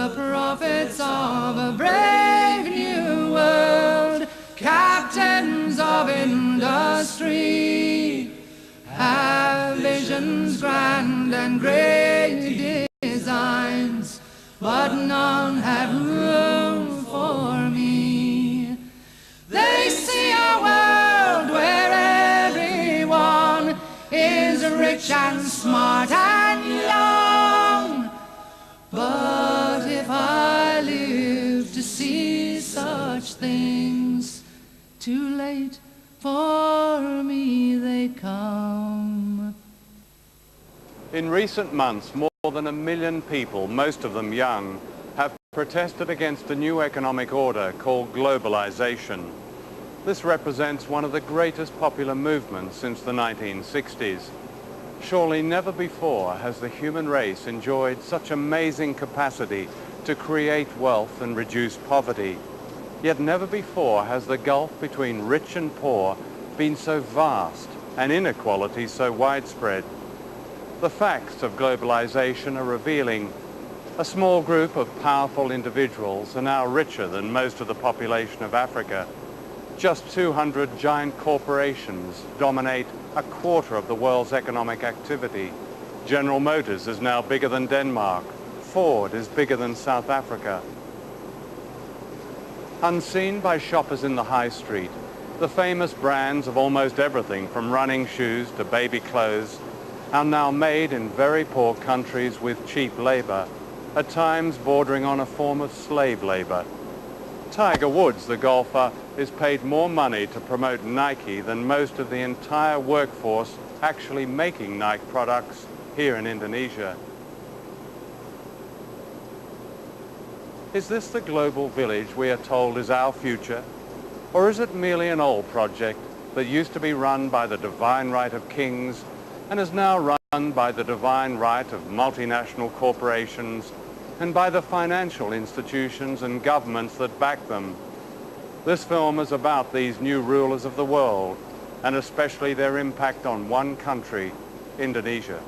the prophets of a brave new world, captains of industry, have visions grand and great designs, but none have room for me. They see a world where everyone is rich and smart and young, but if I live to see such things, too late for me they come. In recent months, more than 1 million people, most of them young, have protested against a new economic order called globalization. This represents one of the greatest popular movements since the 1960s. Surely never before has the human race enjoyed such amazing capacity to create wealth and reduce poverty. Yet never before has the gulf between rich and poor been so vast and inequality so widespread. The facts of globalization are revealing. A small group of powerful individuals are now richer than most of the population of Africa. Just 200 giant corporations dominate a quarter of the world's economic activity. General Motors is now bigger than Denmark. Ford is bigger than South Africa. Unseen by shoppers in the high street, the famous brands of almost everything from running shoes to baby clothes are now made in very poor countries with cheap labor, at times bordering on a form of slave labor. Tiger Woods, the golfer, is paid more money to promote Nike than most of the entire workforce actually making Nike products here in Indonesia. Is this the global village we are told is our future? Or is it merely an old project that used to be run by the divine right of kings and is now run by the divine right of multinational corporations and by the financial institutions and governments that back them? This film is about these new rulers of the world, and especially their impact on one country, Indonesia.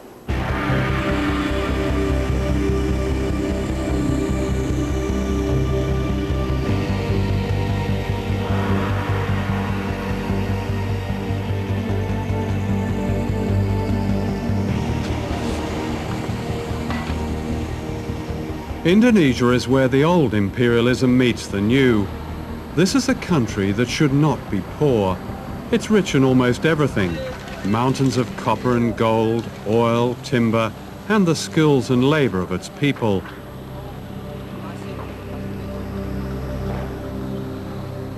Indonesia is where the old imperialism meets the new. This is a country that should not be poor. It's rich in almost everything. Mountains of copper and gold, oil, timber, and the skills and labor of its people.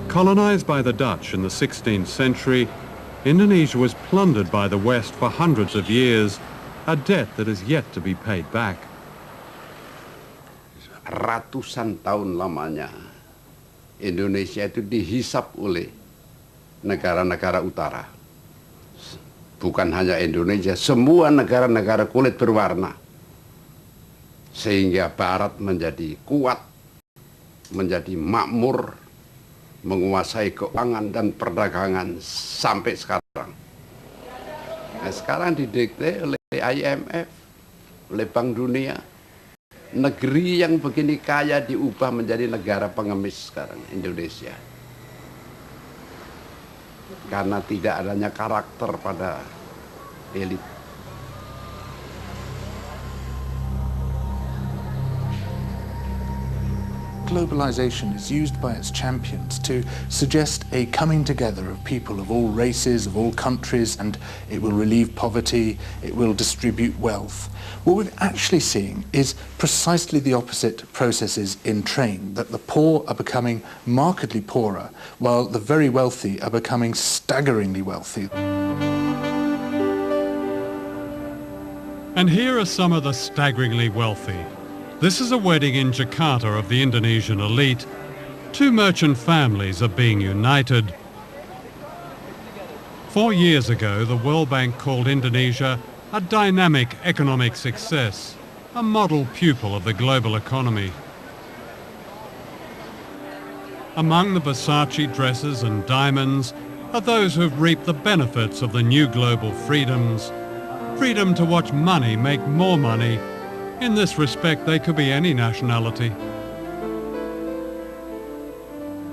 Colonized by the Dutch in the 16th century, Indonesia was plundered by the West for hundreds of years, a debt that is yet to be paid back. Ratusan tahun lamanya Indonesia itu dihisap oleh negara-negara utara. Bukan hanya Indonesia, semua negara-negara kulit berwarna. Sehingga Barat menjadi kuat, menjadi makmur, menguasai keuangan dan perdagangan sampai sekarang. Nah, sekarang didikte oleh IMF, oleh Bank Dunia. Negeri yang begini kaya diubah menjadi negara pengemis sekarang, Indonesia. Karena tidak adanya karakter pada elit. Globalization is used by its champions to suggest a coming together of people of all races, of all countries, and it will relieve poverty, it will distribute wealth. What we're actually seeing is precisely the opposite processes in train, that the poor are becoming markedly poorer, while the very wealthy are becoming staggeringly wealthy. And here are some of the staggeringly wealthy. This is a wedding in Jakarta of the Indonesian elite. Two merchant families are being united. 4 years ago, the World Bank called Indonesia a dynamic economic success, a model pupil of the global economy. Among the Versace dresses and diamonds are those who have reaped the benefits of the new global freedoms. Freedom to watch money make more money, In this respect, they could be any nationality.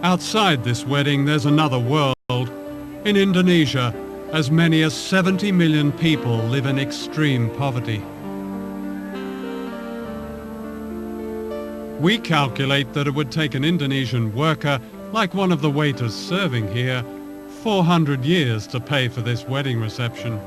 Outside this wedding, there's another world. In Indonesia, as many as 70 million people live in extreme poverty. We calculate that it would take an Indonesian worker, like one of the waiters serving here, 400 years to pay for this wedding reception.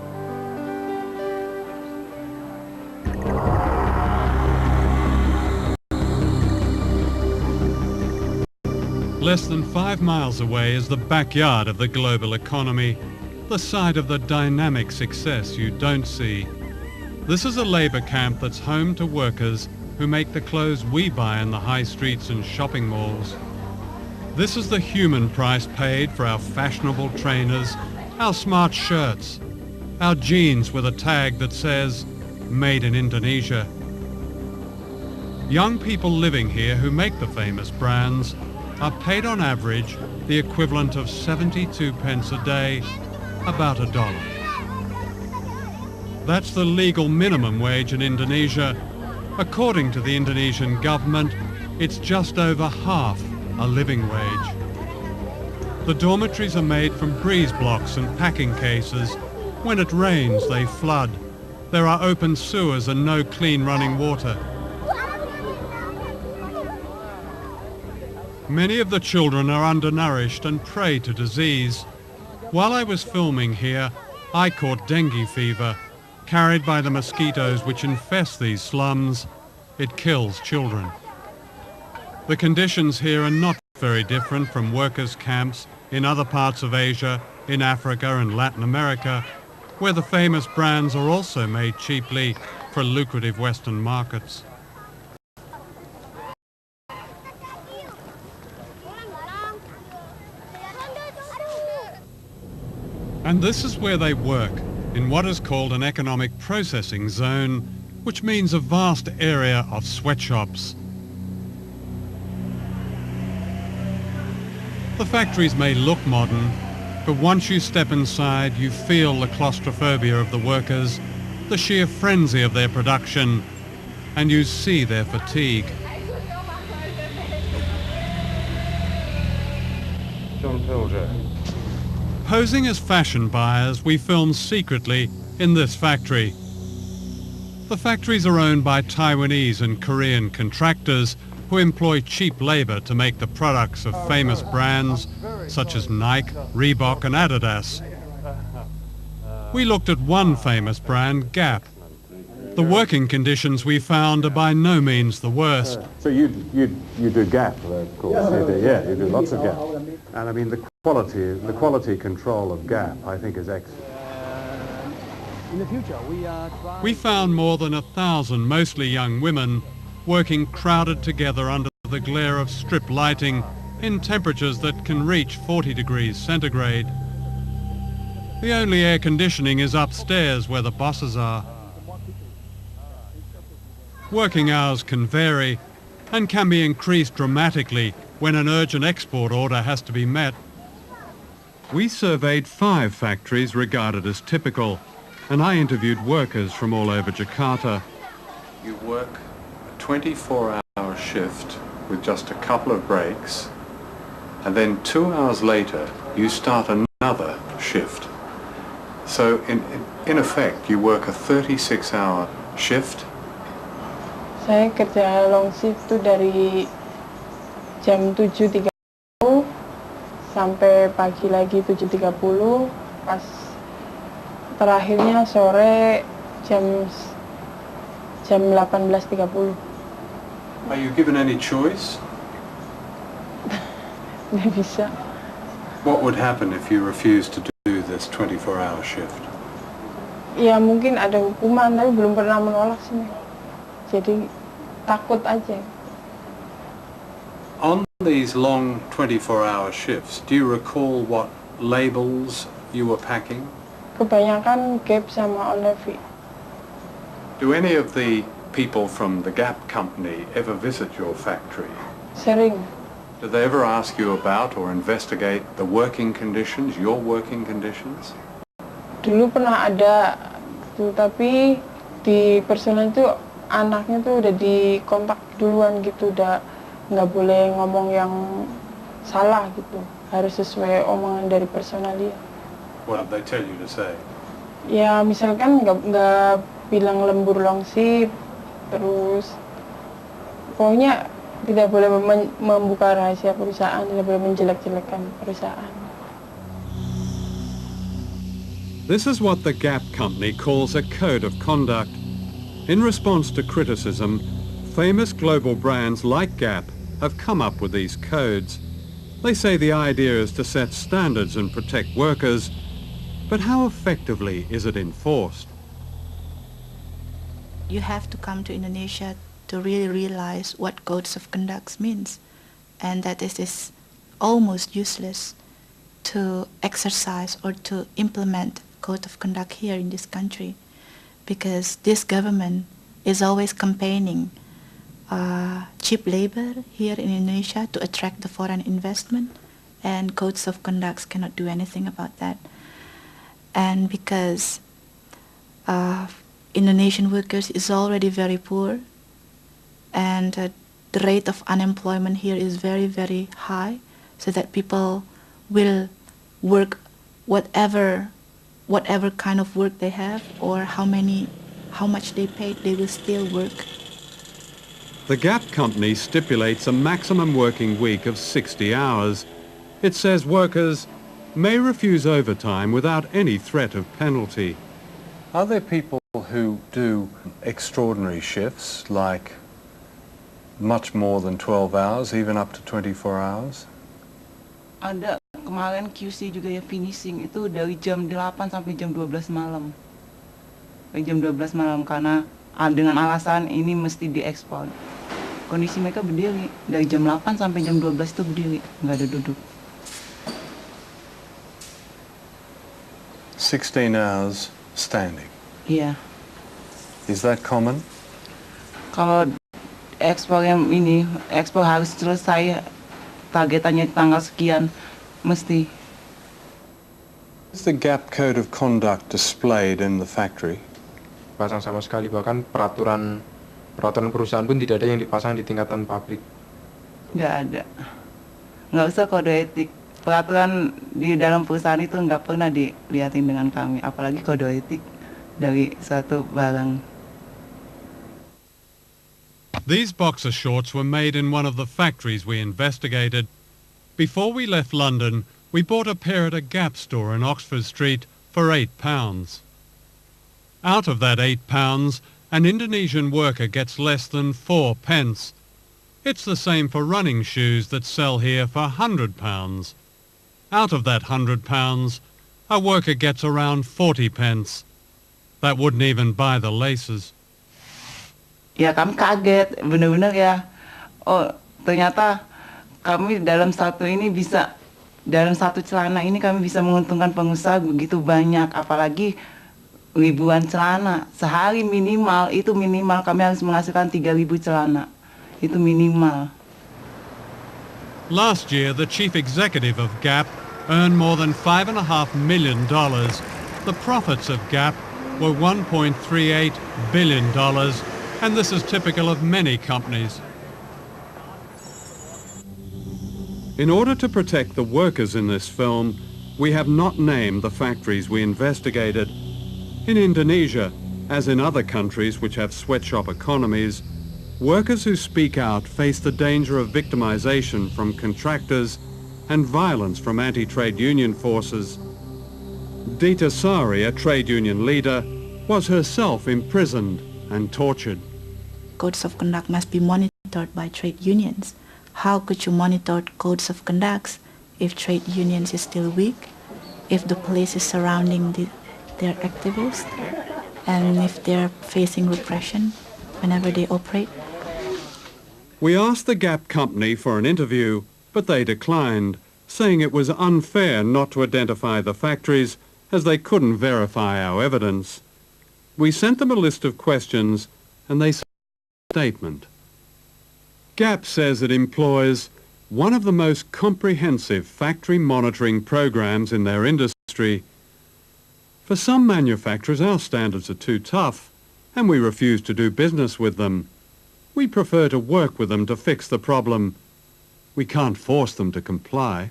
Less than 5 miles away is the backyard of the global economy, the site of the dynamic success you don't see. This is a labour camp that's home to workers who make the clothes we buy in the high streets and shopping malls. This is the human price paid for our fashionable trainers, our smart shirts, our jeans with a tag that says, "Made in Indonesia." Young people living here who make the famous brands are paid on average the equivalent of 72 pence a day, about $1. That's the legal minimum wage in Indonesia. According to the Indonesian government, it's just over half a living wage. The dormitories are made from breeze blocks and packing cases. When it rains, they flood. There are open sewers and no clean running water. Many of the children are undernourished and prey to disease. While I was filming here, I caught dengue fever, carried by the mosquitoes which infest these slums. It kills children. The conditions here are not very different from workers' camps in other parts of Asia, in Africa and Latin America, where the famous brands are also made cheaply for lucrative Western markets. And this is where they work, in what is called an economic processing zone, which means a vast area of sweatshops. The factories may look modern, but once you step inside, you feel the claustrophobia of the workers, the sheer frenzy of their production, and you see their fatigue. Posing as fashion buyers, we film secretly in this factory. The factories are owned by Taiwanese and Korean contractors who employ cheap labor to make the products of famous brands such as Nike, Reebok and Adidas. We looked at one famous brand, Gap. The working conditions we found are by no means the worst. So you do Gap, of course. You do lots of Gap. And I mean the quality control of Gap, I think, is excellent. In the future, We found more than 1,000 mostly young women working crowded together under the glare of strip lighting in temperatures that can reach 40 degrees centigrade. The only air conditioning is upstairs where the bosses are. Working hours can vary and can be increased dramatically when an urgent export order has to be met. We surveyed 5 factories regarded as typical, and I interviewed workers from all over Jakarta. You work a 24-hour shift with just a couple of breaks, and then 2 hours later you start another shift. So in effect you work a 36-hour shift. Saya kerja long shift tuh dari jam 7.30 sampai pagi lagi 7.30, pas terakhirnya sore jam 18.30. Are you given any choice? Nggak bisa. What would happen if you refused to do this 24-hour shift? Ya mungkin ada hukuman, tapi belum pernah menolak sih. Jadi takut aja. On these long 24-hour shifts, do you recall what labels you were packing? Kebanyakan Gap sama On Levi. Do any of the people from the Gap company ever visit your factory? Sering. Do they ever ask you about or investigate the working conditions, your working conditions? Dulu pernah ada, tapi di personal itu anaknya tuh udah dikontak duluan gitu, udah nggak boleh ngomong yang salah gitu, harus sesuai omongan dari personal dia. What did they tell you to say? Ya misalkan nggak bilang lembur longsip, terus pokoknya tidak boleh membuka rahasia perusahaan, tidak boleh menjelek-jelekan perusahaan. This is what the Gap company calls a code of conduct. In response to criticism, famous global brands like Gap have come up with these codes. They say the idea is to set standards and protect workers, but how effectively is it enforced? You have to come to Indonesia to really realize what codes of conduct means, and that it is almost useless to exercise or to implement code of conduct here in this country, because this government is always campaigning cheap labor here in Indonesia to attract the foreign investment, and codes of conduct cannot do anything about that. And because Indonesian workers is already very poor, and the rate of unemployment here is very, very high, so that people will work whatever kind of work they have, or how much they paid, they will still work. The Gap company stipulates a maximum working week of 60 hours. It says workers may refuse overtime without any threat of penalty. Are there people who do extraordinary shifts, like much more than 12 hours, even up to 24 hours? Ada, kemarin QC juga ya finishing itu dari jam 8 sampai jam 12 malam. Dari jam 12 malam karena dengan alasan ini mesti diekspor. Kondisi mereka berdiri, dari jam 8 sampai jam 12 itu berdiri, nggak ada duduk. 16 hours standing. Iya. Is that common? Kalau ekspor yang ini, ekspor harus selesai targetannya tanggal sekian, mesti. Is the Gap Code of Conduct displayed in the factory? Pasang sama sekali, bahkan peraturan perusahaan pun tidak ada yang dipasang di tingkatan pabrik. Nggak ada. Nggak usah kode etik. Peraturan di dalam perusahaan itu nggak pernah dilihatin dengan kami, apalagi kode etik dari suatu barang. These boxer shorts were made in one of the factories we investigated. Before we left London, we bought a pair at a Gap store in Oxford Street for £8. Out of that £8, an Indonesian worker gets less than 4 pence. It's the same for running shoes that sell here for £100. Out of that £100, a worker gets around 40 pence. That wouldn't even buy the laces. Ya kami kaget, benar-benar ya. Oh ternyata kami dalam satu celana ini kami bisa menguntungkan pengusaha begitu banyak, apalagi ribuan celana. Sehari minimal kami harus menghasilkan 3.000 celana. Itu minimal. Last year, the chief executive of Gap earned more than $5.5 million. The profits of Gap were $1.38 billion, and this is typical of many companies. In order to protect the workers in this film, we have not named the factories we investigated. In Indonesia, as in other countries which have sweatshop economies, workers who speak out face the danger of victimization from contractors and violence from anti-trade union forces. Dita Sari, a trade union leader, was herself imprisoned and tortured. Codes of conduct must be monitored by trade unions. How could you monitor codes of conduct if trade unions is still weak, if the police is surrounding their activists, and if they're facing repression whenever they operate? We asked the Gap company for an interview, but they declined, saying it was unfair not to identify the factories as they couldn't verify our evidence. We sent them a list of questions and they sent a statement. Gap says it employs one of the most comprehensive factory monitoring programs in their industry. For some manufacturers, our standards are too tough. and we refuse to do business with them. We prefer to work with them to fix the problem. We can't force them to comply.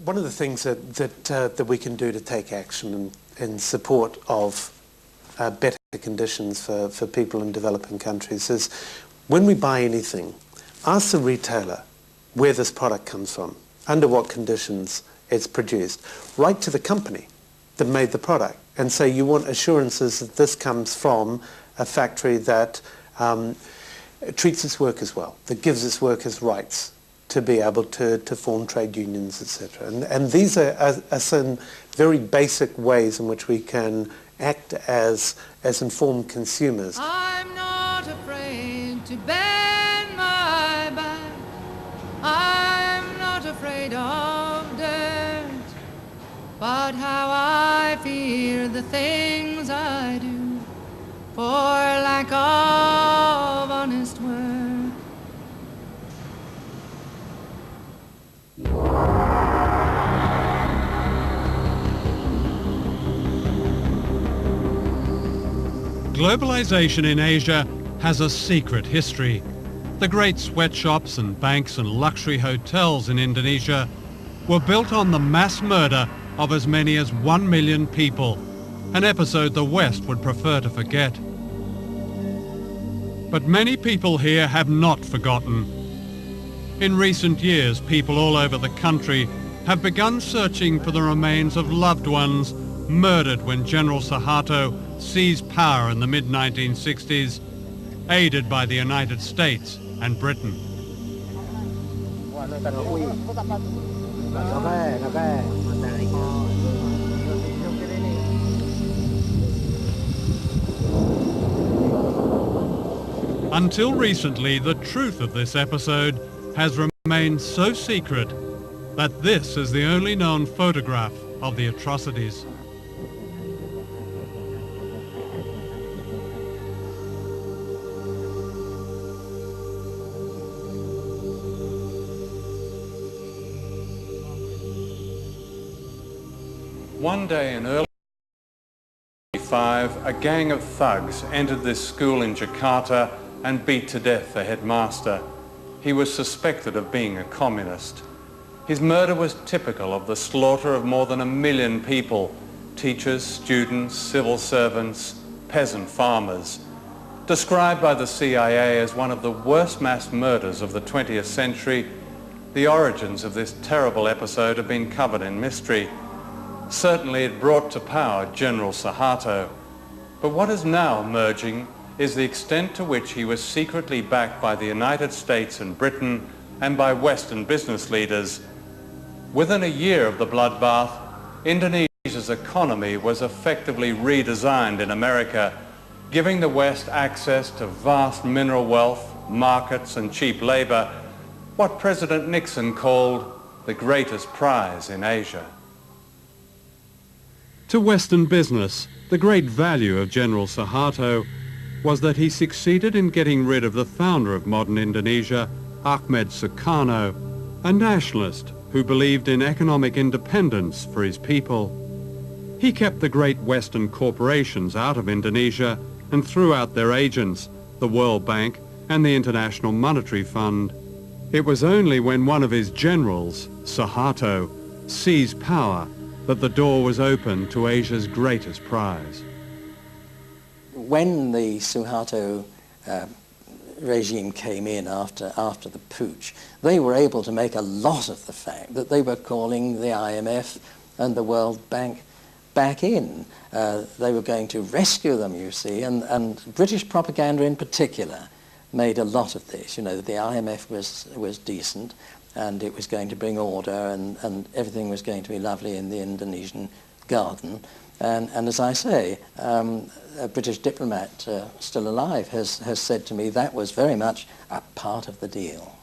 One of the things that we can do to take action in support of better conditions for people in developing countries is, when we buy anything, ask the retailer where this product comes from, under what conditions it's produced. Write to the company that made the product and say you want assurances that this comes from a factory that treats its workers well, that gives its workers rights to be able to form trade unions, etc. And these are some very basic ways in which we can act as informed consumers. I'm not afraid to bend my back. I'm not afraid of dirt. But how I fear the things I do for lack of honest work. Globalization in Asia has a secret history. The great sweatshops and banks and luxury hotels in Indonesia were built on the mass murder of as many as 1 million people, an episode the West would prefer to forget. But many people here have not forgotten. In recent years, people all over the country have begun searching for the remains of loved ones murdered when General Suharto seized power in the mid-1960s, aided by the United States and Britain. Until recently, the truth of this episode has remained so secret that this is the only known photograph of the atrocities. One day in early 1985, a gang of thugs entered this school in Jakarta and beat to death the headmaster. He was suspected of being a communist. His murder was typical of the slaughter of more than 1 million people, teachers, students, civil servants, peasant farmers. Described by the CIA as one of the worst mass murders of the 20th century, the origins of this terrible episode have been covered in mystery. Certainly it brought to power General Suharto. But what is now emerging is the extent to which he was secretly backed by the United States and Britain and by Western business leaders. Within a year of the bloodbath, Indonesia's economy was effectively redesigned in America, giving the West access to vast mineral wealth, markets and cheap labor, what President Nixon called the greatest prize in Asia. To Western business, the great value of General Suharto was that he succeeded in getting rid of the founder of modern Indonesia, Ahmed Sukarno, a nationalist who believed in economic independence for his people. He kept the great Western corporations out of Indonesia and threw out their agents, the World Bank and the International Monetary Fund. It was only when one of his generals, Suharto, seized power that the door was open to Asia's greatest prize. When the Suharto regime came in after the putsch, they were able to make a lot of the fact that they were calling the IMF and the World Bank back in. They were going to rescue them, you see, and British propaganda in particular made a lot of this. You know, the IMF was decent, and it was going to bring order, and everything was going to be lovely in the Indonesian garden. And as I say, a British diplomat still alive has said to me that was very much a part of the deal.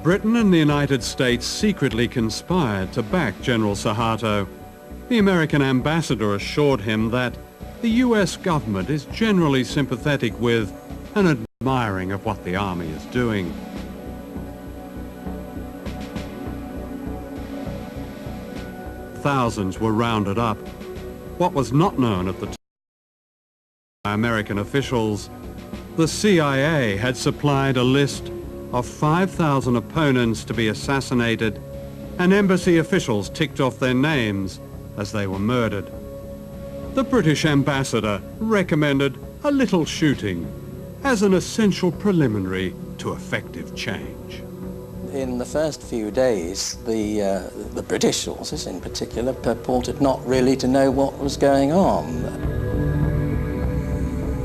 Britain and the United States secretly conspired to back General Suharto. The American ambassador assured him that the US government is generally sympathetic with and admiring of what the army is doing. Thousands were rounded up, What was not known at the time by American officials, the CIA had supplied a list of 5,000 opponents to be assassinated, and embassy officials ticked off their names as they were murdered. The British ambassador recommended a little shooting as an essential preliminary to effective change. In the first few days, the British sources in particular purported not really to know what was going on.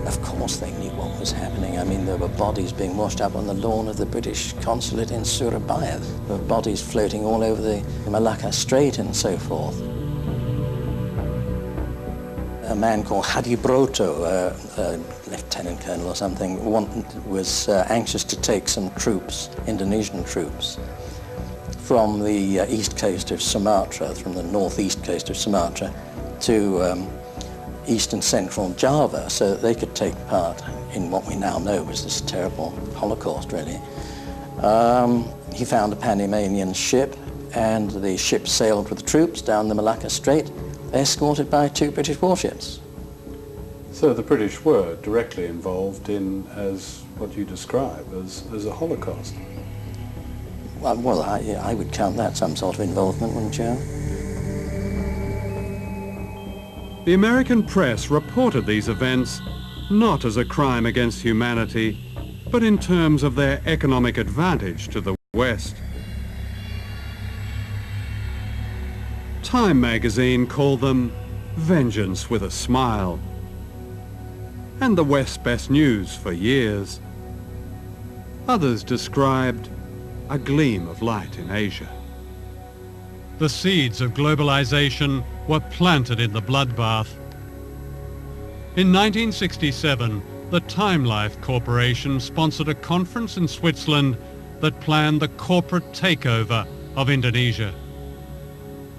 Of course they knew what was happening. I mean, there were bodies being washed up on the lawn of the British consulate in Surabaya. There were bodies floating all over the Malacca Strait and so forth. A man called Hadibroto, a lieutenant colonel or something, was anxious to take some troops, Indonesian troops, from the east coast of Sumatra, from the northeast coast of Sumatra, to east and central Java, so that they could take part in what we now know was this terrible Holocaust, really. He found a Panamanian ship, and the ship sailed with the troops down the Malacca Strait, escorted by 2 British warships. So the British were directly involved in, as what you describe, as a Holocaust? Well, I would count that some sort of involvement, wouldn't you? The American press reported these events not as a crime against humanity, but in terms of their economic advantage to the West. Time magazine called them vengeance with a smile, and the West's best news for years. Others described a gleam of light in Asia. The seeds of globalization were planted in the bloodbath. In 1967, the Time Life Corporation sponsored a conference in Switzerland that planned the corporate takeover of Indonesia.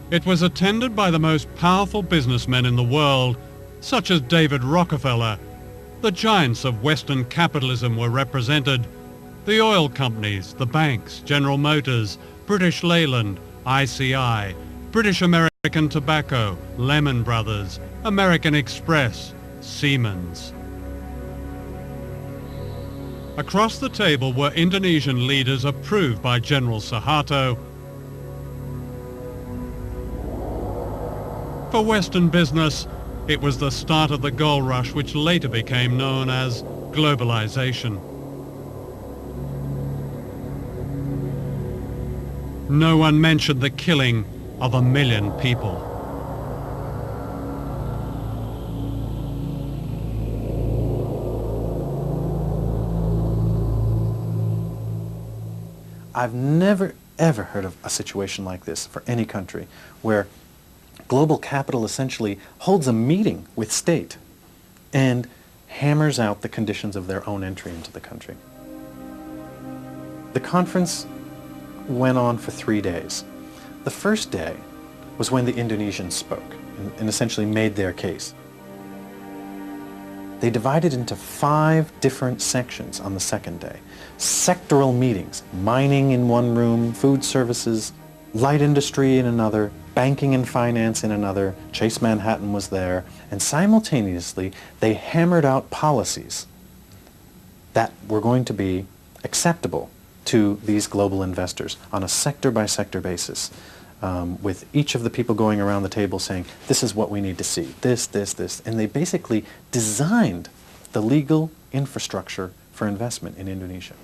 It was attended by the most powerful businessmen in the world, such as David Rockefeller. The giants of Western capitalism were represented: the oil companies, the banks, General Motors, British Leyland, ICI, British American Tobacco, Lehman Brothers, American Express, Siemens. Across the table were Indonesian leaders approved by General Suharto. For Western business, it was the start of the gold rush which later became known as globalization. No one mentioned the killing of 1 million people. I've never, ever heard of a situation like this for any country, where global capital essentially holds a meeting with state and hammers out the conditions of their own entry into the country. The conference went on for 3 days. The first day was when the Indonesians spoke and essentially made their case. They divided into 5 different sections on the second day. Sectoral meetings, mining in one room, food services, light industry in another, banking and finance in another, Chase Manhattan was there, and simultaneously they hammered out policies that were going to be acceptable to these global investors on a sector-by-sector basis, with each of the people going around the table saying, this is what we need to see, this, and they basically designed the legal infrastructure for investment in Indonesia.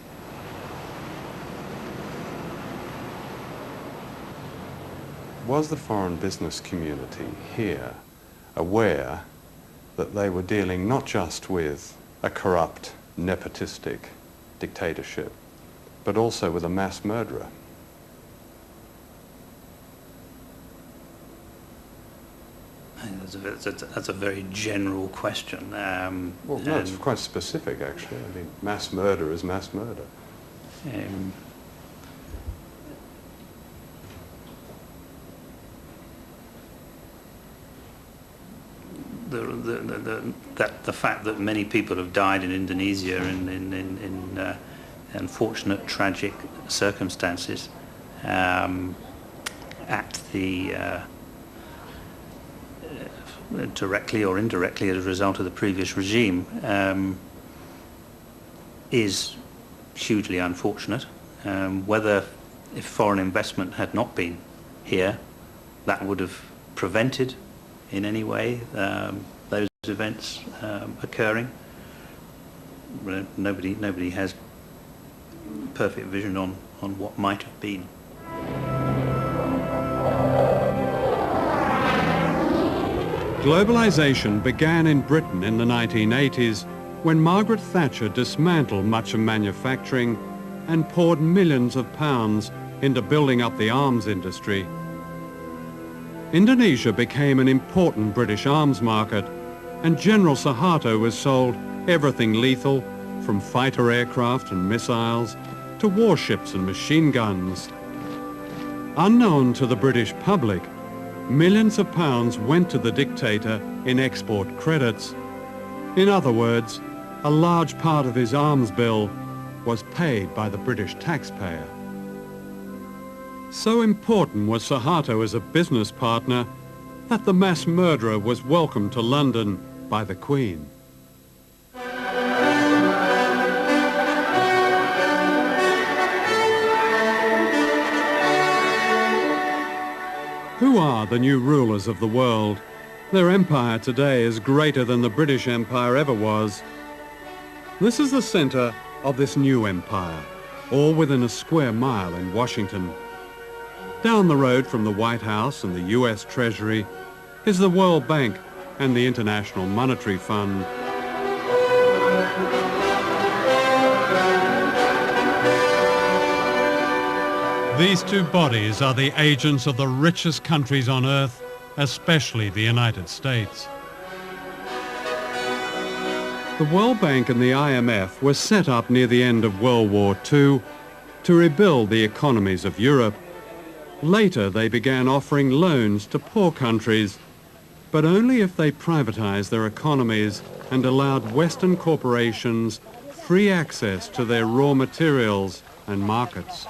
Was the foreign business community here aware that they were dealing not just with a corrupt, nepotistic dictatorship, but also with a mass murderer? That's a very general question. Well, no, it's quite specific, actually. I mean, mass murder is mass murder. The fact that many people have died in Indonesia in unfortunate, tragic circumstances directly or indirectly as a result of the previous regime, is hugely unfortunate. Whether if foreign investment had not been here, that would have prevented in any way those events occurring. Nobody has perfect vision on what might have been. Globalization began in Britain in the 1980s when Margaret Thatcher dismantled much of manufacturing and poured millions of pounds into building up the arms industry. Indonesia became an important British arms market, and General Suharto was sold everything lethal, from fighter aircraft and missiles to warships and machine guns. Unknown to the British public, millions of pounds went to the dictator in export credits. In other words, a large part of his arms bill was paid by the British taxpayer. So important was Suharto as a business partner that the mass murderer was welcomed to London by the Queen. Who are the new rulers of the world? Their empire today is greater than the British Empire ever was. This is the center of this new empire, all within a square mile in Washington. Down the road from the White House and the US Treasury is the World Bank and the International Monetary Fund. These two bodies are the agents of the richest countries on earth, especially the United States. The World Bank and the IMF were set up near the end of World War II to rebuild the economies of Europe. Later, they began offering loans to poor countries, but only if they privatized their economies and allowed Western corporations free access to their raw materials and markets.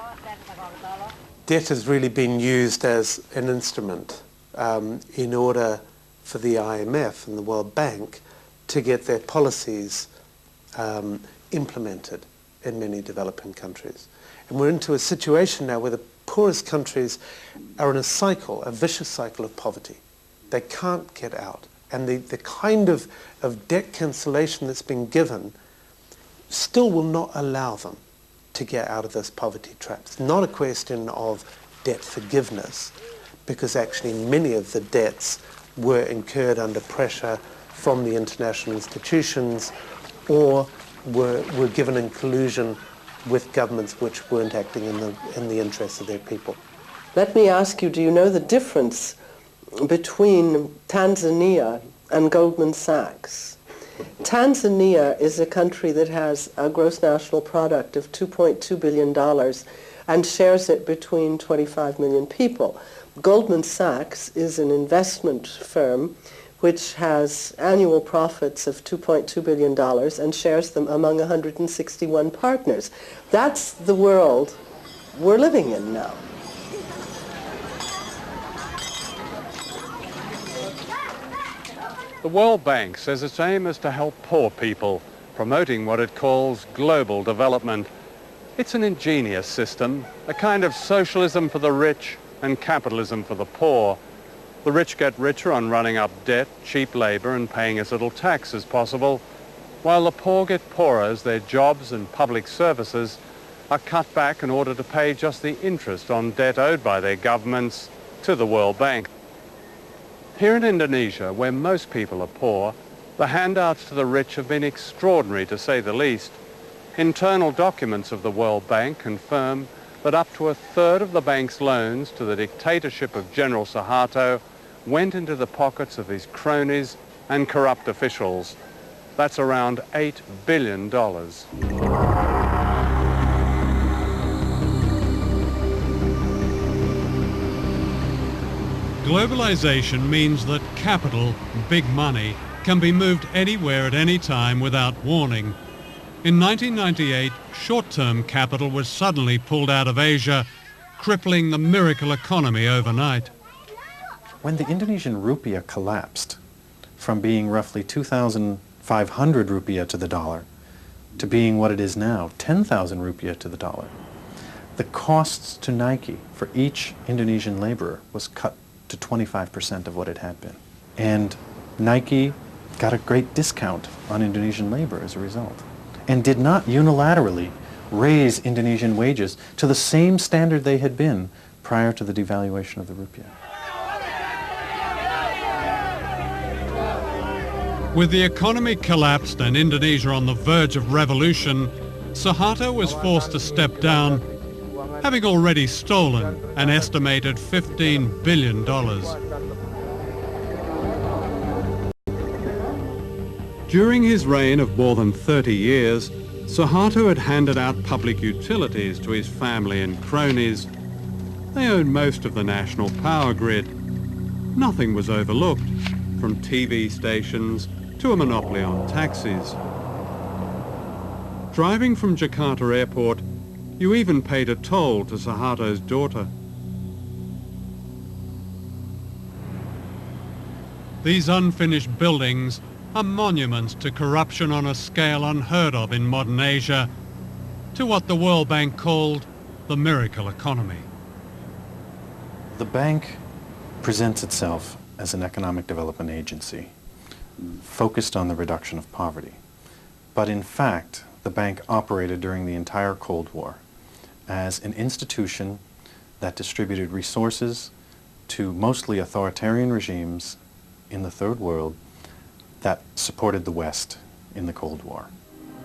Debt has really been used as an instrument in order for the IMF and the World Bank to get their policies implemented in many developing countries. And we're into a situation now where the poorest countries are in a cycle, a vicious cycle of poverty. They can't get out. And the kind of debt cancellation that's been given still will not allow them to get out of this poverty trap. It's not a question of debt forgiveness, because actually many of the debts were incurred under pressure from the international institutions or were given in collusion with governments which weren't acting in the interests of their people. Let me ask you, do you know the difference between Tanzania and Goldman Sachs? Tanzania is a country that has a gross national product of $2.2 billion and shares it between 25 million people. Goldman Sachs is an investment firm which has annual profits of $2.2 billion and shares them among 161 partners. That's the world we're living in now. The World Bank says its aim is to help poor people, promoting what it calls global development. It's an ingenious system, a kind of socialism for the rich and capitalism for the poor. The rich get richer on running up debt, cheap labor, and paying as little tax as possible, while the poor get poorer as their jobs and public services are cut back in order to pay just the interest on debt owed by their governments to the World Bank. Here in Indonesia, where most people are poor, the handouts to the rich have been extraordinary, to say the least. Internal documents of the World Bank confirm that up to a third of the bank's loans to the dictatorship of General Suharto went into the pockets of his cronies and corrupt officials. That's around $8 billion. Globalization means that capital, big money, can be moved anywhere at any time without warning. In 1998, short-term capital was suddenly pulled out of Asia, crippling the miracle economy overnight. When the Indonesian rupiah collapsed, from being roughly 2,500 rupiah to the dollar to being what it is now, 10,000 rupiah to the dollar. The costs to Nike for each Indonesian laborer was cut to 25% of what it had been. And Nike got a great discount on Indonesian labor as a result, and did not unilaterally raise Indonesian wages to the same standard they had been prior to the devaluation of the rupiah. With the economy collapsed and Indonesia on the verge of revolution, Suharto was forced to step down, having already stolen an estimated $15 billion. During his reign of more than 30 years, Suharto had handed out public utilities to his family and cronies. They owned most of the national power grid. Nothing was overlooked, from TV stations to a monopoly on taxis. Driving from Jakarta Airport, you even paid a toll to Suharto's daughter. These unfinished buildings are monuments to corruption on a scale unheard of in modern Asia, to what the World Bank called the miracle economy. The bank presents itself as an economic development agency focused on the reduction of poverty. But in fact, the bank operated during the entire Cold War as an institution that distributed resources to mostly authoritarian regimes in the Third World that supported the West in the Cold War.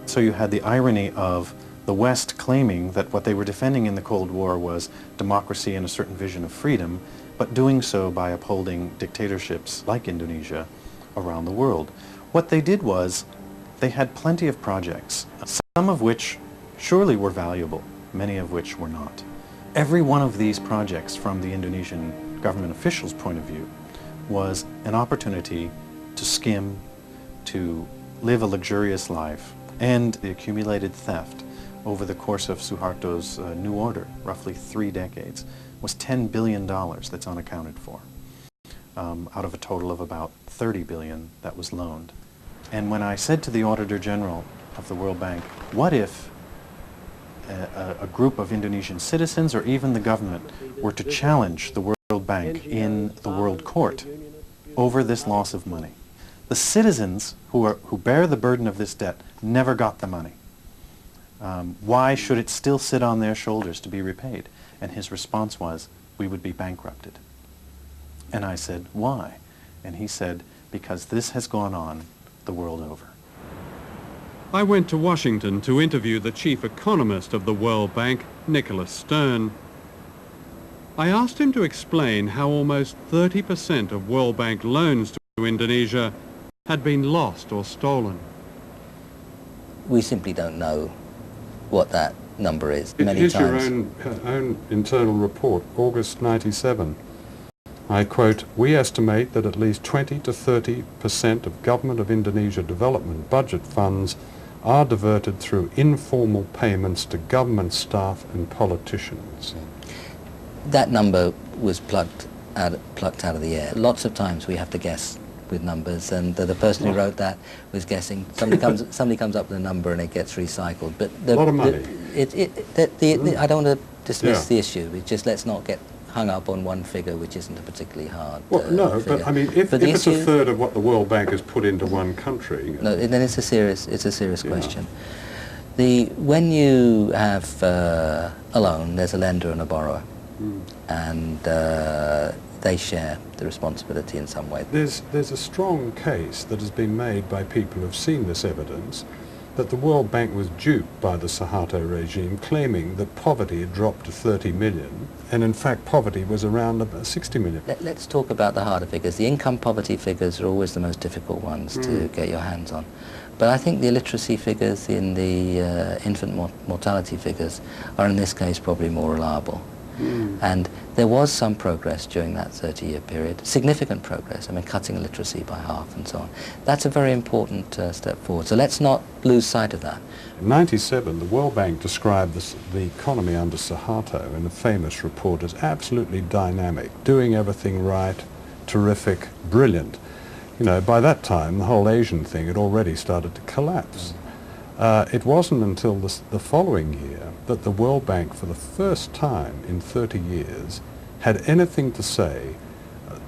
So you had the irony of the West claiming that what they were defending in the Cold War was democracy and a certain vision of freedom, but doing so by upholding dictatorships like Indonesia around the world. What they did was they had plenty of projects, some of which surely were valuable, many of which were not. Every one of these projects, from the Indonesian government officials' point of view, was an opportunity to skim, to live a luxurious life, and the accumulated theft over the course of Suharto's new order, roughly 3 decades, was $10 billion that's unaccounted for, out of a total of about 30 billion that was loaned. And when I said to the Auditor General of the World Bank, what if a group of Indonesian citizens or even the government were to challenge the World Bank in the World Court over this loss of money? The citizens who bear the burden of this debt never got the money. Why should it still sit on their shoulders to be repaid? And his response was, we would be bankrupted. And I said, why? And he said, because this has gone on the world over. I went to Washington to interview the chief economist of the World Bank, Nicholas Stern. I asked him to explain how almost 30% of World Bank loans to Indonesia had been lost or stolen. We simply don't know what that number is. Here's your own internal report, August 97. I quote, we estimate that at least 20 to 30% of Government of Indonesia development budget funds are diverted through informal payments to government staff and politicians. That number was plucked out of the air. Lots of times we have to guess with numbers, and the person who wrote that was guessing. Somebody comes up with a number and it gets recycled. But a lot of money. I don't want to dismiss the issue. Just let's not get hung up on one figure, which isn't a particularly hard no, figure. but I mean, if it's a third of what the World Bank has put into one country... No, then it's a serious question. When you have a loan, there's a lender and a borrower, and they share the responsibility in some way. There's a strong case that has been made by people who've seen this evidence that the World Bank was duped by the Suharto regime, claiming that poverty had dropped to 30 million, and in fact poverty was around about 60 million. Let's talk about the harder figures. The income poverty figures are always the most difficult ones to get your hands on. But I think the illiteracy figures in the infant mortality figures are in this case probably more reliable. And there was some progress during that 30-year period, significant progress, I mean cutting illiteracy by half and so on. That's a very important step forward, so let's not lose sight of that. In 97, the World Bank described the economy under Suharto in a famous report as absolutely dynamic, doing everything right, terrific, brilliant. You know, by that time, the whole Asian thing had already started to collapse. It wasn't until the following year that the World Bank, for the first time in 30 years, had anything to say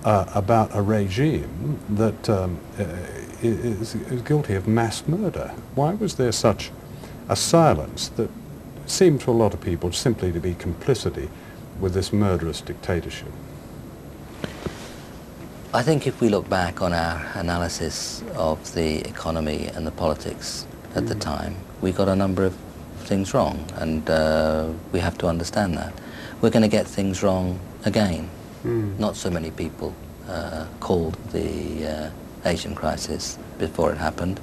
about a regime that is guilty of mass murder. Why was there such a silence that seemed to a lot of people simply to be complicity with this murderous dictatorship? I think if we look back on our analysis of the economy and the politics at the time, we got a number of things wrong, and we have to understand that. We're going to get things wrong again. Not so many people called the Asian crisis before it happened.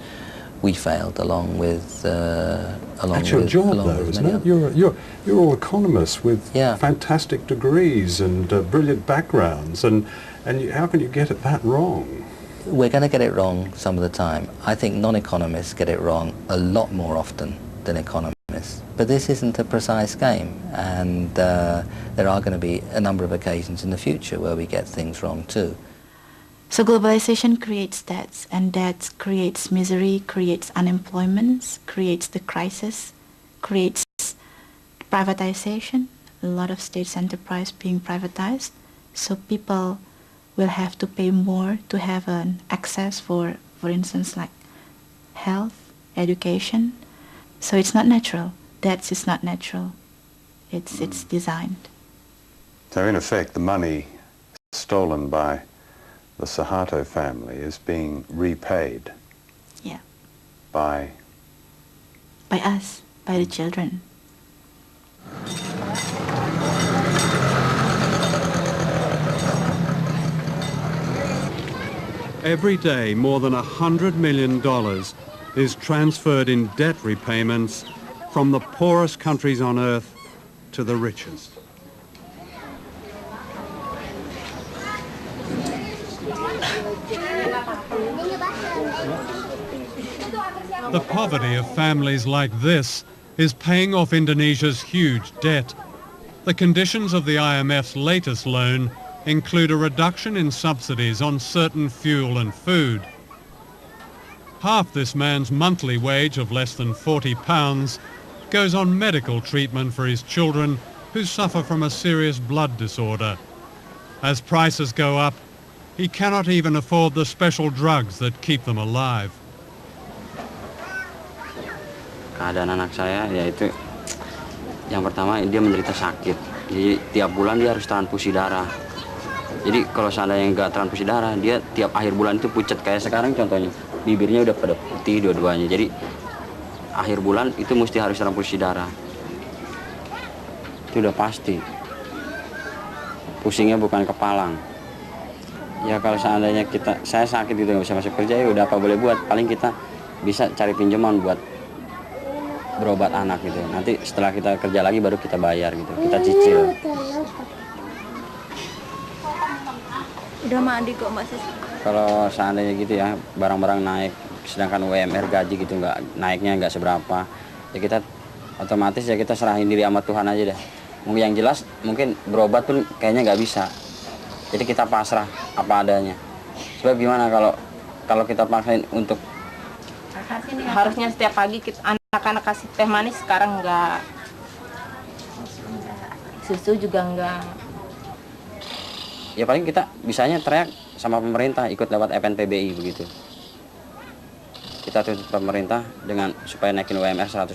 We failed along with That's your job, though, isn't it? You're all economists with fantastic degrees and brilliant backgrounds, and how can you get it that wrong? We're going to get it wrong some of the time. I think non-economists get it wrong a lot more often than economists. But this isn't a precise game, and there are going to be a number of occasions in the future where we get things wrong too. So globalization creates debts, and debts creates misery, creates unemployment, creates the crisis, creates privatization, a lot of states' enterprise being privatized. So people will have to pay more to have an access for instance, like health, education. So it's not natural. Debts is not natural. It's designed. So in effect, the money stolen by the Suharto family is being repaid. Yeah. By us, by the children. Every day, more than $100 million is transferred in debt repayments from the poorest countries on earth to the richest. The poverty of families like this is paying off Indonesia's huge debt. The conditions of the IMF's latest loan include a reduction in subsidies on certain fuel and food. Half this man's monthly wage of less than £40 goes on medical treatment for his children who suffer from a serious blood disorder. As prices go up, he cannot even afford the special drugs that keep them alive. Keadaan anak saya yaitu yang pertama dia menderita sakit. Jadi tiap bulan dia harus transfusi darah. Jadi kalau seandainya nggak transfusi darah, dia tiap akhir bulan itu pucat kayak sekarang contohnya. Bibirnya udah pada putih dua-duanya. Jadi akhir bulan itu mesti harus transfusi darah. Itu udah pasti. Pusingnya bukan kepalang. Ya kalau seandainya saya sakit gitu nggak bisa masuk kerja, ya udah apa boleh buat. Paling kita bisa cari pinjaman buat berobat anak gitu. Nanti setelah kita kerja lagi baru kita bayar gitu. Kita cicil. Udah mandi kok Mbak Sis. Kalau seandainya gitu ya, barang-barang naik, sedangkan UMR gaji gitu naiknya nggak seberapa, ya kita otomatis ya kita serahin diri sama Tuhan aja deh. Mungkin yang jelas mungkin berobat pun kayaknya nggak bisa. Jadi kita pasrah apa adanya. Sebab gimana kalau kita paksain untuk harusnya setiap pagi anak-anak kasih teh manis, sekarang enggak. Susu juga enggak. Ya paling kita bisanya teriak sama pemerintah, ikut lewat FNPBI begitu. Kita tuntut pemerintah dengan supaya naikin UMR 100%.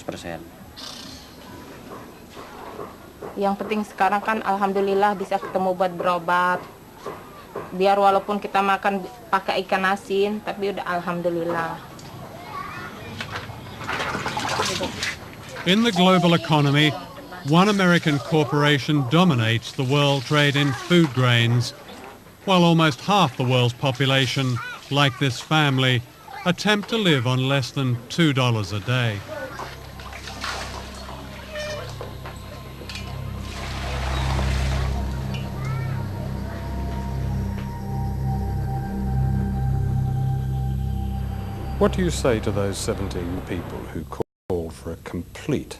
Yang penting sekarang kan alhamdulillah bisa ketemu buat berobat. Biar walaupun kita makan pakai ikan asin, tapi udah alhamdulillah. In the global economy, one American corporation dominates the world trade in food grains, while almost half the world's population, like this family, attempt to live on less than $2 a day. What do you say to those 17 people who called for a complete,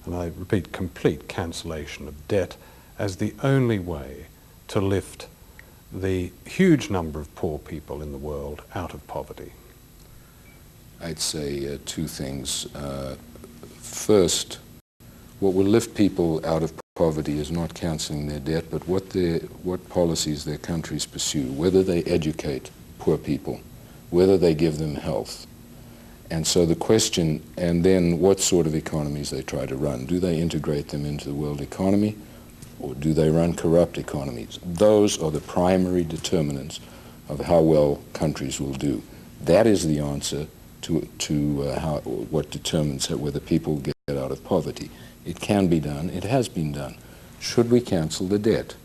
and I repeat, complete cancellation of debt as the only way to lift the huge number of poor people in the world out of poverty? I'd say two things. First, what will lift people out of poverty is not cancelling their debt, but what policies their countries pursue, whether they educate poor people, whether they give them health. And so the question, and then what sort of economies they try to run. Do they integrate them into the world economy, or do they run corrupt economies? Those are the primary determinants of how well countries will do. That is the answer to what determines whether people get out of poverty. It can be done. It has been done. Should we cancel the debt?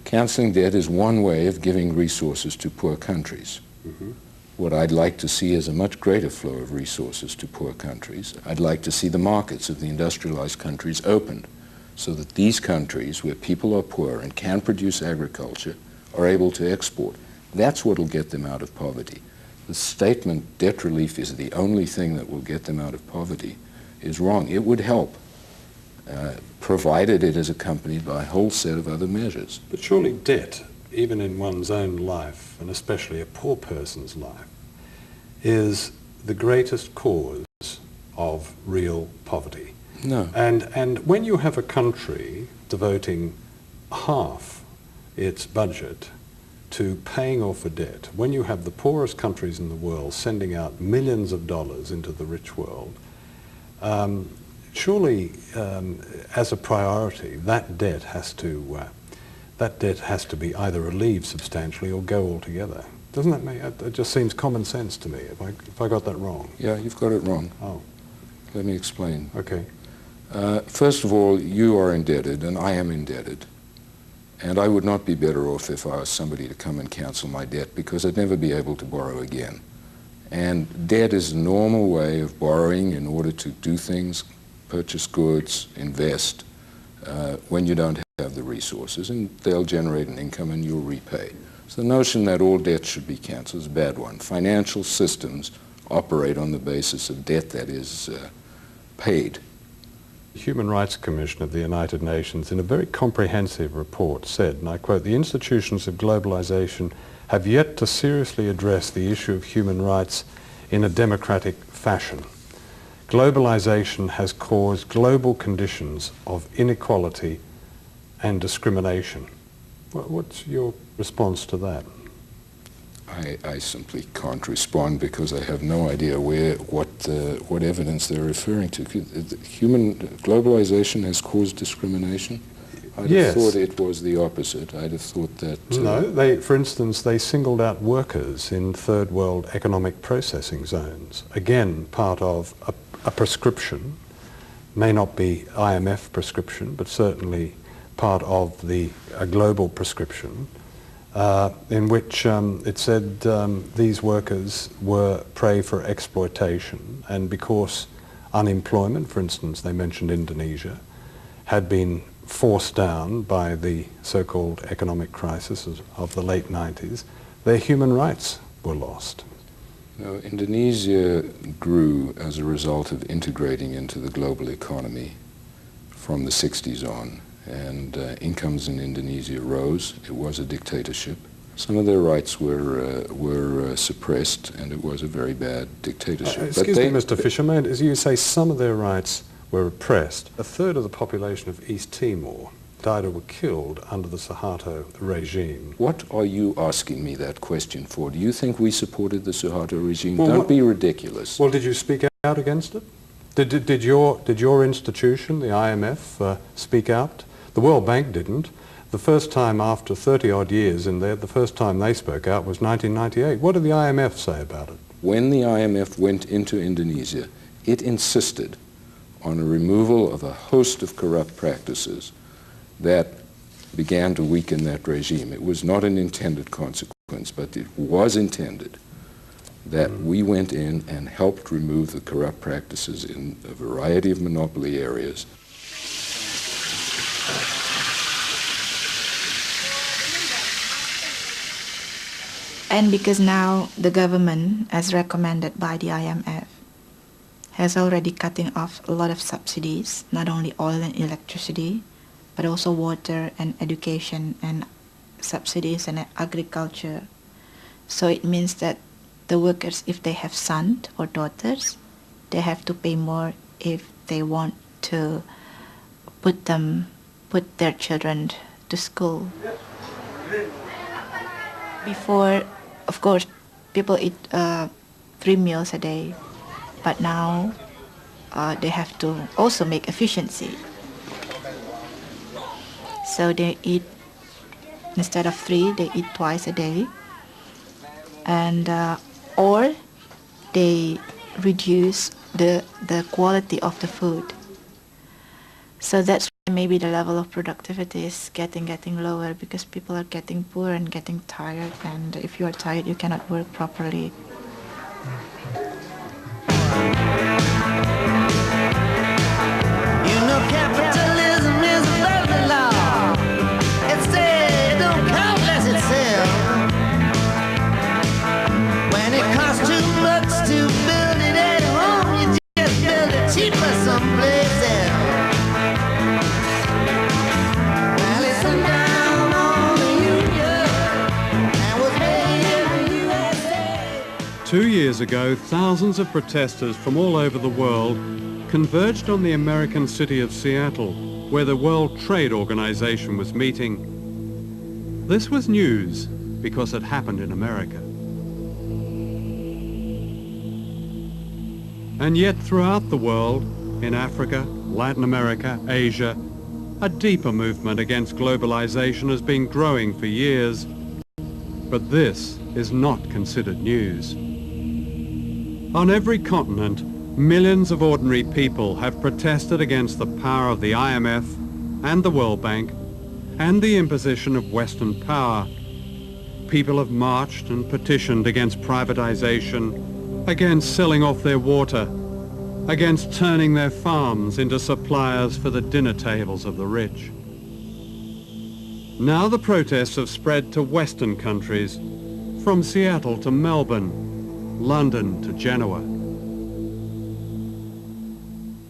Canceling debt is one way of giving resources to poor countries. What I'd like to see is a much greater flow of resources to poor countries. I'd like to see the markets of the industrialized countries opened so that these countries where people are poor and can produce agriculture are able to export. That's what will get them out of poverty. The statement debt relief is the only thing that will get them out of poverty is wrong. It would help, provided it is accompanied by a whole set of other measures. But surely debt, even in one's own life, and especially a poor person's life, is the greatest cause of real poverty. No. And when you have a country devoting half its budget to paying off a debt, when you have the poorest countries in the world sending out millions of dollars into the rich world, surely as a priority that debt has to be either relieved substantially or go altogether. Doesn't that make it just seems common sense to me if I got that wrong? Yeah, you've got it wrong. Oh. Let me explain. Okay. First of all, you are indebted and I am indebted. And I would not be better off if I asked somebody to come and cancel my debt because I'd never be able to borrow again. And debt is a normal way of borrowing in order to do things, purchase goods, invest, when you don't have the resources, and they'll generate an income and you'll repay. So the notion that all debt should be canceled is a bad one. Financial systems operate on the basis of debt that is paid. The Human Rights Commission of the United Nations, in a very comprehensive report, said, and I quote, "The institutions of globalization have yet to seriously address the issue of human rights in a democratic fashion. Globalization has caused global conditions of inequality and discrimination." What's your response to that? I simply can't respond because I have no idea what evidence they're referring to. Globalization has caused discrimination? I'd have thought it was the opposite. I'd have thought that... No, for instance, they singled out workers in third world economic processing zones. Again, part of a prescription, may not be IMF prescription, but certainly part of a global prescription, in which it said these workers were prey for exploitation, and because unemployment, for instance, they mentioned Indonesia, had been forced down by the so-called economic crisis of the late 90s, their human rights were lost. No, Indonesia grew as a result of integrating into the global economy from the 60s on. And incomes in Indonesia rose. It was a dictatorship. Some of their rights were suppressed, and it was a very bad dictatorship. Excuse me, Mr. Fisher, as you say, some of their rights were repressed. A third of the population of East Timor died or were killed under the Suharto regime. What are you asking me that question for? Do you think we supported the Suharto regime? Well, don't be ridiculous. Well, did you speak out against it? Did your institution, the IMF, speak out? The World Bank didn't. The first time after 30-odd years in there, the first time they spoke out was 1998. What did the IMF say about it? When the IMF went into Indonesia, it insisted on a removal of a host of corrupt practices that began to weaken that regime. It was not an intended consequence, but it was intended that we went in and helped remove the corrupt practices in a variety of monopoly areas. And because now the government, as recommended by the IMF, has already cutting off a lot of subsidies, not only oil and electricity, but also water and education and subsidies in agriculture. So it means that the workers, if they have sons or daughters, they have to pay more if they want to put their children to school. Before, of course, people eat 3 meals a day, but now they have to also make efficiency. So they eat, instead of 3, they eat twice a day, and or they reduce the quality of the food. So that's why maybe the level of productivity is getting lower, because people are getting poor and getting tired, and if you are tired, you cannot work properly. You know capitalism is a lovely law. It says it don't count unless it sells. When it costs too much to build it at home, you just build it cheaper someplace else. Well, it's down on the union and was made in the USA. 2 years ago, thousands of protesters from all over the world converged on the American city of Seattle, where the World Trade Organization was meeting. This was news because it happened in America. And yet throughout the world, in Africa, Latin America, Asia, a deeper movement against globalization has been growing for years. But this is not considered news. On every continent, millions of ordinary people have protested against the power of the IMF and the World Bank and the imposition of Western power. People have marched and petitioned against privatization, against selling off their water, against turning their farms into suppliers for the dinner tables of the rich. Now the protests have spread to Western countries, from Seattle to Melbourne, London to Genoa.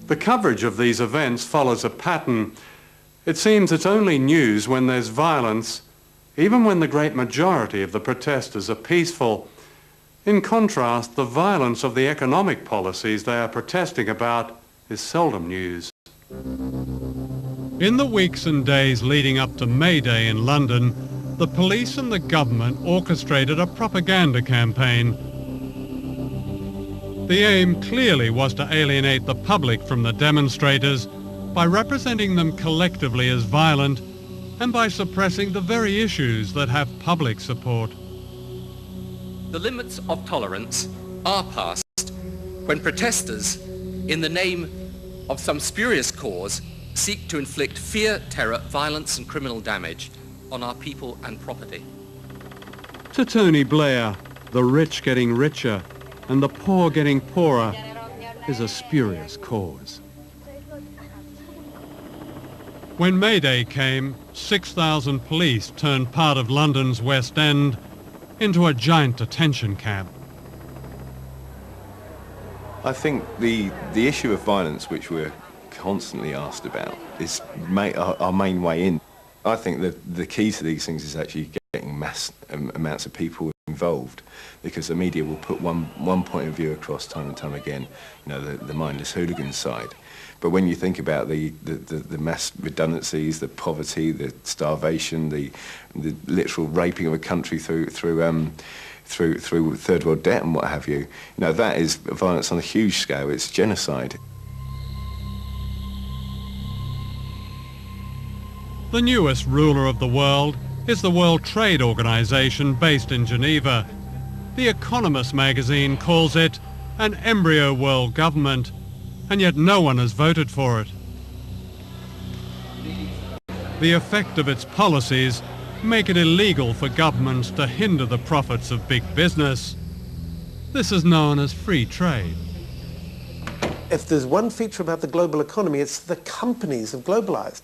The coverage of these events follows a pattern. It seems it's only news when there's violence, even when the great majority of the protesters are peaceful. In contrast, the violence of the economic policies they are protesting about is seldom news. In the weeks and days leading up to May Day in London, the police and the government orchestrated a propaganda campaign. The aim clearly was to alienate the public from the demonstrators by representing them collectively as violent and by suppressing the very issues that have public support. The limits of tolerance are passed when protesters, in the name of some spurious cause, seek to inflict fear, terror, violence and criminal damage on our people and property. To Tony Blair, the rich getting richer and the poor getting poorer is a spurious cause. When May Day came, 6,000 police turned part of London's West End into a giant detention camp. I think the issue of violence, which we're constantly asked about, is our main way in. I think that the key to these things is actually getting mass amounts of people involved, because the media will put one point of view across time and time again, you know, the mindless hooligan side. But when you think about the mass redundancies, the poverty, the starvation, the literal raping of a country through third world debt and what have you, that is violence on a huge scale. It's genocide. The newest ruler of the world is the World Trade Organization based in Geneva. The Economist magazine calls it an embryo world government, and yet no one has voted for it. The effect of its policies make it illegal for governments to hinder the profits of big business. This is known as free trade. If there's one feature about the global economy, it's the companies have globalized.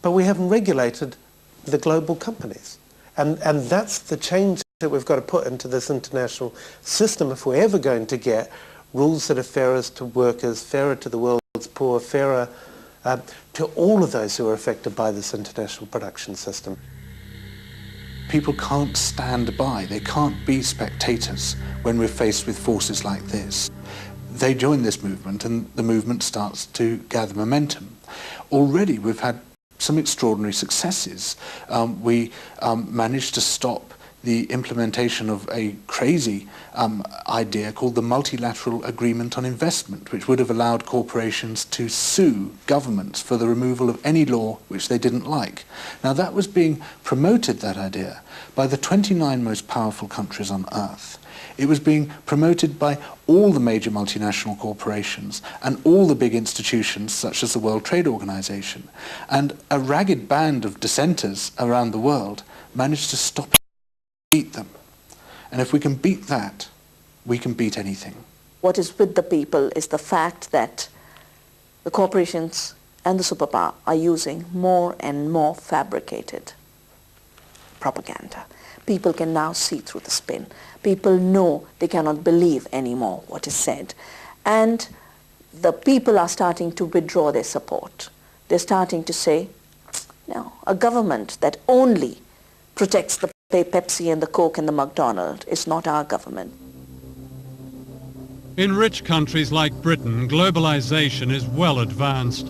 But we haven't regulated the global companies. And that's the change that we've got to put into this international system if we're ever going to get rules that are fairer to workers, fairer to the world's poor, fairer to all of those who are affected by this international production system. People can't stand by, they can't be spectators when we're faced with forces like this. They join this movement and the movement starts to gather momentum. Already we've had some extraordinary successes. We managed to stop the implementation of a crazy idea called the Multilateral Agreement on Investment, which would have allowed corporations to sue governments for the removal of any law which they didn't like. Now that was being promoted, that idea, by the 29 most powerful countries on earth. It was being promoted by all the major multinational corporations and all the big institutions such as the World Trade Organization. And a ragged band of dissenters around the world managed to stop it, beat them. And if we can beat that, we can beat anything. What is with the people is the fact that the corporations and the superpower are using more and more fabricated propaganda. People can now see through the spin. People know they cannot believe anymore what is said. And the people are starting to withdraw their support. They're starting to say, no, a government that only protects the Pepsi and the Coke and the McDonald's is not our government. In rich countries like Britain, globalization is well advanced.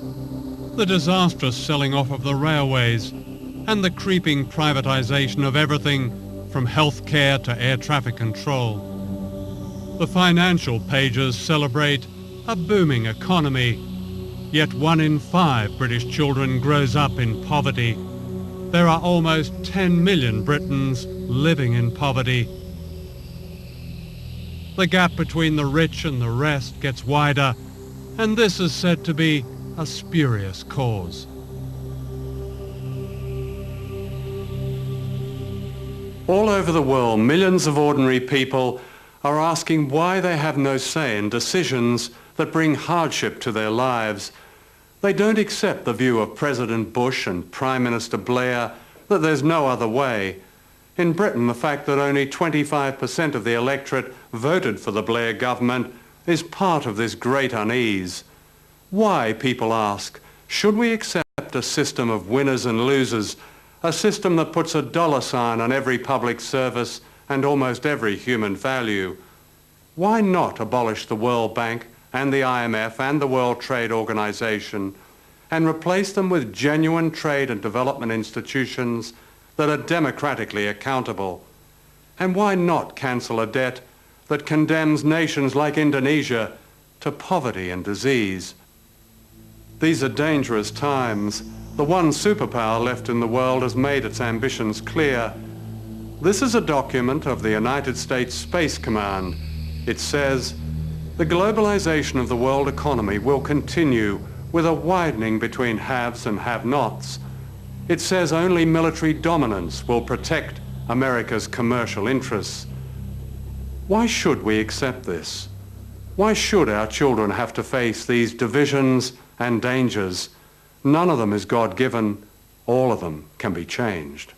The disastrous selling off of the railways and the creeping privatization of everything from healthcare to air traffic control. The financial pages celebrate a booming economy, yet 1 in 5 British children grows up in poverty. There are almost 10 million Britons living in poverty. The gap between the rich and the rest gets wider, and this is said to be a spurious cause. All over the world, millions of ordinary people are asking why they have no say in decisions that bring hardship to their lives. They don't accept the view of President Bush and Prime Minister Blair that there's no other way. In Britain, the fact that only 25% of the electorate voted for the Blair government is part of this great unease. Why, people ask, should we accept a system of winners and losers, a system that puts a dollar sign on every public service and almost every human value? Why not abolish the World Bank and the IMF and the World Trade Organization and replace them with genuine trade and development institutions that are democratically accountable? And why not cancel a debt that condemns nations like Indonesia to poverty and disease? These are dangerous times. The one superpower left in the world has made its ambitions clear. This is a document of the United States Space Command. It says, the globalization of the world economy will continue with a widening between haves and have-nots. It says only military dominance will protect America's commercial interests. Why should we accept this? Why should our children have to face these divisions and dangers? None of them is God-given. All of them can be changed.